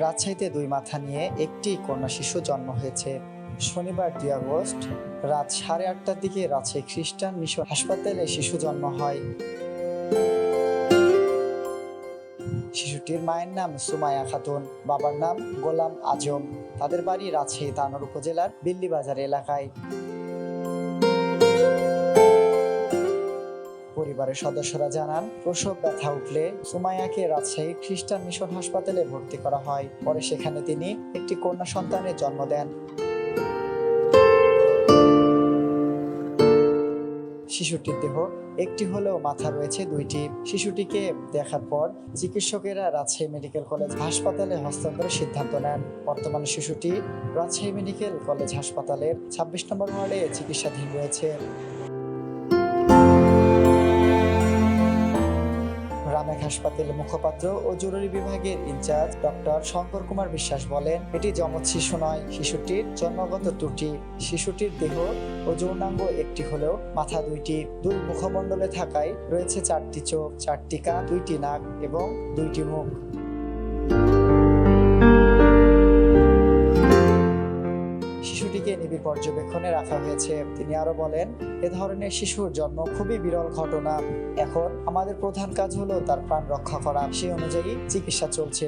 রাজশাহীতে 2 মাথা নিয়ে একটি কন্যা শিশু জন্ম হয়েছে। শনিবার 2 আগস্ট রাত 8:30টার দিকে রাজশাহী খ্রিস্টান মিশন হাসপাতালে শিশু জন্ম হয়। শিশুটির মায়ের নাম সুমাইয়া খাতুন, বাবার নাম গোলাম আজম। তাদের বাড়ি রাজশাহী তানোর উপজেলার বিল্লিবাজার এলাকায়। পরিবারের সদস্যরা জানান, প্রসব ব্যথা উঠলে সুমাইয়াকে রাজশাহী খ্রিস্টান মিশন হাসপাতালে ভর্তি করা হয়। পরে সেখানে তিনি একটি কন্যা সন্তানের জন্ম দেন। শিশুটির দেহ একটি হলেও মাথা রয়েছে 2টি। শিশুটিকে দেখার পর চিকিৎসকেরা রাজশাহী মেডিকেল কলেজ হাসপাতালে হস্তান্তরের সিদ্ধান্ত নেন। বর্তমানে শিশুটি রাজশাহী মেডিকেল কলেজ হাসপাতালের 26 নম্বর ওয়ার্ডে চিকিৎসাধীন রয়েছে। রামেক হাসপাতালের মুখপাত্র ও জরুরি বিভাগের ইনচার্জ ডক্টর শঙ্কর কুমার বিশ্বাস বলেন, এটি যমজ শিশু নয়, শিশুটির জন্মগত ত্রুটি। শিশুটির দেহ ও যৌনাঙ্গ একটি হলেও মাথা 2টি। 2 মুখমণ্ডলে থাকায় রয়েছে 4টি চোখ, 4টি কান, 2টি নাক এবং 2টি মুখ। শিশুটিকে নিবিড় পর্যবেক্ষণে রাখা হয়েছে। তিনি আরো বলেন, এ ধরনের শিশুর জন্ম খুবই বিরল ঘটনা। এখন আমাদের প্রধান কাজ হলো তার প্রাণ রক্ষা করা। সেই অনুযায়ী চিকিৎসা চলছে।